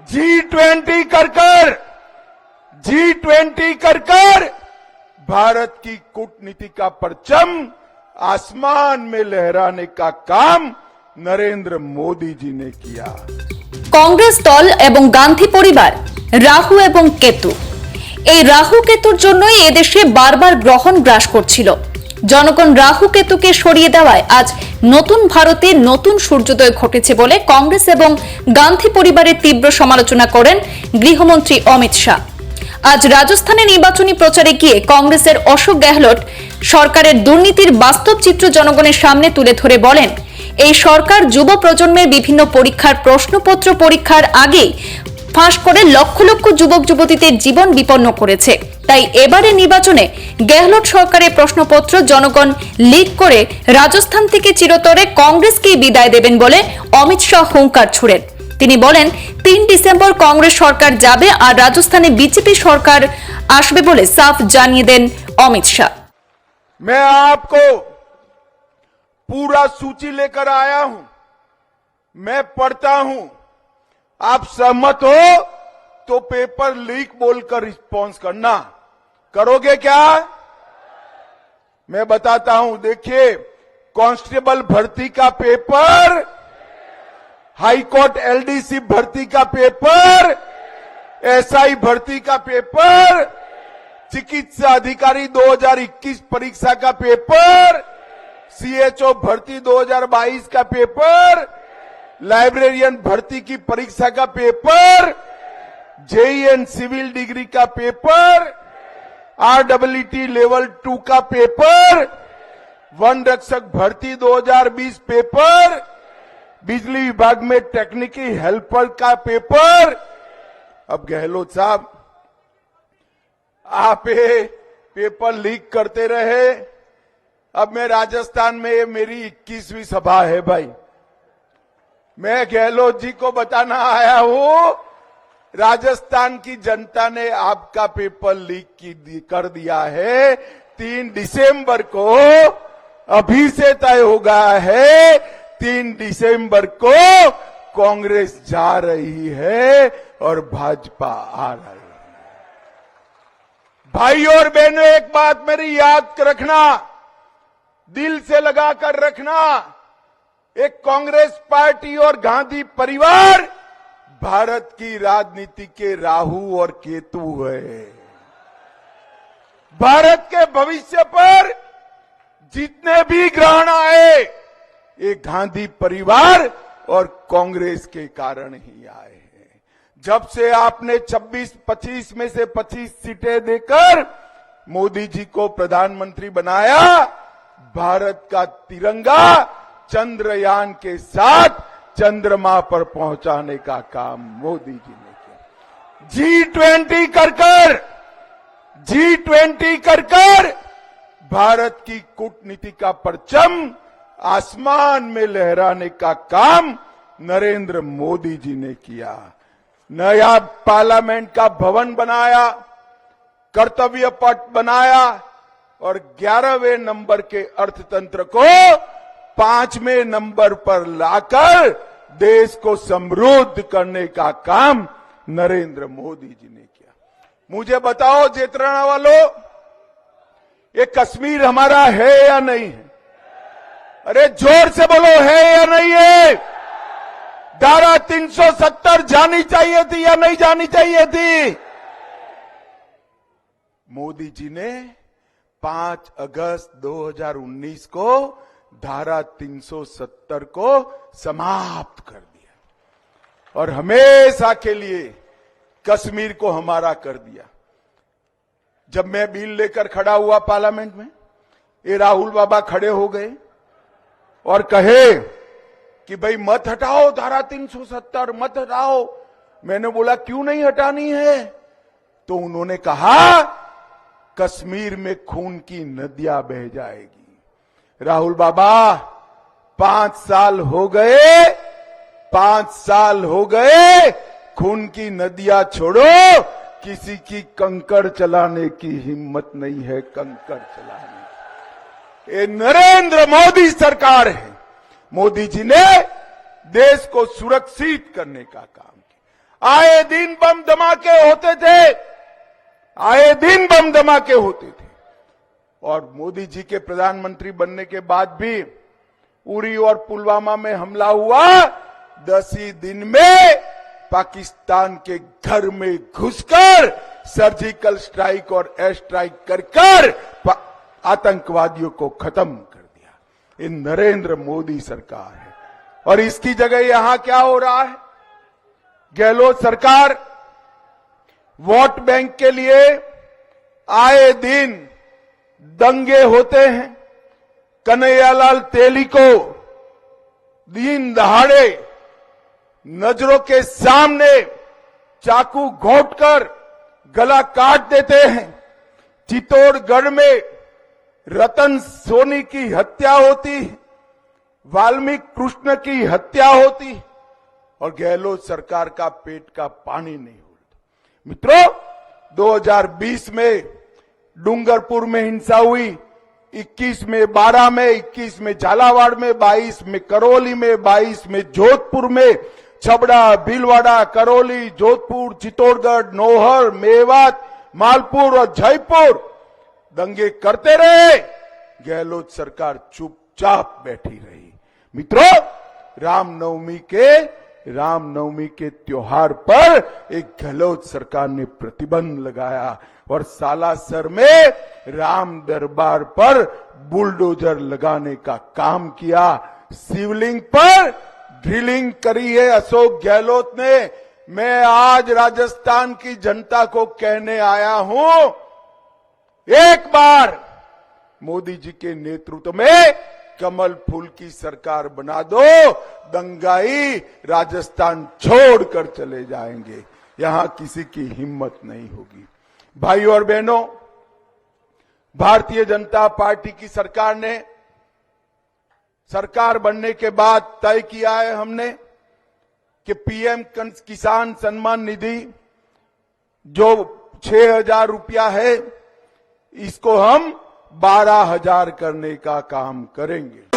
G20 कर भारत की कूटनीति का परचम आसमान में लहराने का काम नरेंद्र मोदी जी ने किया। কংগ্রেস দল এবং গান্ধী পরিবার রাহু এবং কেতু এই রাহু কেতুর জন্যই এদেশে বারবার গ্রহণ গ্রাস করছিল। জনগণ রাহু কেতুকে সরিয়ে দেওয়ায় আজ নতুন ভারতে নতুন সূর্যোদয় ঘটেছে বলে কংগ্রেস এবং গান্ধী পরিবারের তীব্র সমালোচনা করেন গৃহমন্ত্রী অমিত শাহ। আজ রাজস্থানে নির্বাচনী প্রচারে গিয়ে কংগ্রেসের অশোক গেহলট সরকারের দুর্নীতির বাস্তব চিত্র জনগণের সামনে তুলে ধরে বলেন, এই সরকার যুব প্রজন্মের বিভিন্ন পরীক্ষার প্রশ্নপত্র পরীক্ষার আগে ফাঁস করে লক্ষ লক্ষ যুবক যুবতীদের জীবন বিপন্ন করেছে। তাই এবারে নির্বাচনে গেহলট সরকারের প্রশ্নপত্র জনগণ লিক করে রাজস্থান থেকে চিরতরে কংগ্রেসকেই বিদায় দেবেন বলে অমিত শাহ হুঙ্কার ছুড়েন। তিনি বলেন, 3 ডিসেম্বর কংগ্রেস সরকার যাবে আর রাজস্থানে বিজেপি সরকার আসবে বলে সাফ জানিয়ে দেন অমিত শাহ। मैं आपको पूरा सूची लेकर आया हूं, मैं पढ़ता हूं, आप सहमत हो तो पेपर लीक बोलकर रिस्पॉन्स करना। करोगे क्या? मैं बताता हूं, देखिए, कांस्टेबल भर्ती का पेपर, हाईकोर्ट एलडीसी भर्ती का पेपर, एसआई भर्ती का पेपर, चिकित्सा अधिकारी 2021 परीक्षा का पेपर, सीएचओ भर्ती 2022 का पेपर, लाइब्रेरियन भर्ती की परीक्षा का पेपर, जेईएन सिविल डिग्री का पेपर, आरडब्ल्यूटी लेवल 2 का पेपर, वन रक्षक भर्ती 2020 पेपर, बिजली विभाग में टेक्निकल हेल्पर का पेपर। अब गहलोत साहब, आप ये पेपर लीक करते रहे। अब मैं राजस्थान में, ये मेरी 21वीं सभा है भाई। मैं गहलोत जी को बताना आया हूं, राजस्थान की जनता ने आपका पेपर लीक कर दिया है। 3 दिसंबर को अभी से तय हो गया है, 3 दिसंबर को कांग्रेस जा रही है और भाजपा आ रही है। भाई और बहनों, एक बात मेरी याद रखना, दिल से लगाकर रखना, एक कांग्रेस पार्टी और गांधी परिवार भारत की राजनीति के राहु और केतु है। भारत के भविष्य पर जितने भी ग्रहण आए, ये गांधी परिवार और कांग्रेस के कारण ही आए हैं। जब से आपने 25 में से 25 सीटें देकर मोदी जी को प्रधानमंत्री बनाया, भारत का तिरंगा चंद्रयान के साथ चंद्रमा पर पहुंचाने का काम मोदी जी ने किया। G20 कर भारत की कूटनीति का परचम आसमान में लहराने का काम नरेंद्र मोदी जी ने किया। नया पार्लियामेंट का भवन बनाया, कर्तव्य पथ बनाया और 11वें नंबर के अर्थतंत्र को 5वें नंबर पर लाकर देश को समृद्ध करने का काम नरेंद्र मोदी जी ने किया। मुझे बताओ जेतराना वालों, ये कश्मीर हमारा है या नहीं है? अरे जोर से बोलो, है या नहीं है? धारा 370 जानी चाहिए थी या नहीं जानी चाहिए थी? मोदी जी ने 5 अगस्त 2019 को धारा 370 को समाप्त कर दिया और हमेशा के लिए कश्मीर को हमारा कर दिया। जब मैं बिल लेकर खड़ा हुआ पार्लियामेंट में, ये राहुल बाबा खड़े हो गए और कहे कि भाई मत हटाओ धारा 370, मत हटाओ। मैंने बोला क्यों नहीं हटानी है? तो उन्होंने कहा कश्मीर में खून की नदियां बह जाएगी। राहुल बाबा, 5 साल हो गए, खून की नदियां छोड़ो, किसी की कंकड़ चलाने की हिम्मत नहीं है, कंकड़ चलाने। ये नरेंद्र मोदी सरकार है। मोदी जी ने देश को सुरक्षित करने का काम किया। आए दिन बम धमाके होते थे, आए दिन बम धमाके होते थे। और मोदी जी के प्रधानमंत्री बनने के बाद भी उरी और पुलवामा में हमला हुआ, 10 ही दिन में पाकिस्तान के घर में घुसकर सर्जिकल स्ट्राइक और एयर स्ट्राइक कर आतंकवादियों को खत्म कर दिया। ये नरेंद्र मोदी सरकार है। और इसकी जगह यहां क्या हो रहा है? गहलोत सरकार वोट बैंक के लिए आए दिन दंगे होते हैं। कन्हैयालाल तेली को दिन दहाड़े नजरों के सामने चाकू घोंटकर गला काट देते हैं। चित्तौड़गढ़ में रतन सोनी की हत्या होती है, वाल्मीकि कृष्ण की हत्या होती है और गहलोत सरकार का पेट का पानी नहीं होता। मित्रों, 2020 में डूंगरपुर में हिंसा हुई, 21 में बारा में, 21 में झालावाड़ में, 22 में करौली में, 22 में जोधपुर में, छबड़ा, भीलवाड़ा, करौली, जोधपुर, चित्तौड़गढ़, नौहर, मेवात, मालपुर और जयपुर दंगे करते रहे। गहलोत सरकार चुपचाप बैठी रही। मित्रों, रामनवमी के त्योहार पर एक गहलोत सरकार ने प्रतिबंध लगाया और सालासर में राम दरबार पर बुलडोजर लगाने का काम किया। शिवलिंग पर ड्रिलिंग करी है अशोक गहलोत ने। मैं आज राजस्थान की जनता को कहने आया हूं, एक बार मोदी जी के नेतृत्व में कमल फूल की सरकार बना दो, दंगाई राजस्थान छोड़कर चले जाएंगे। यहां किसी की हिम्मत नहीं होगी। भाइयों और बहनों, भारतीय जनता पार्टी की सरकार ने सरकार बनने के बाद तय किया है हमने कि पीएम किसान सम्मान निधि जो 6,000 रुपया है, इसको हम 12,000 करने का काम करेंगे।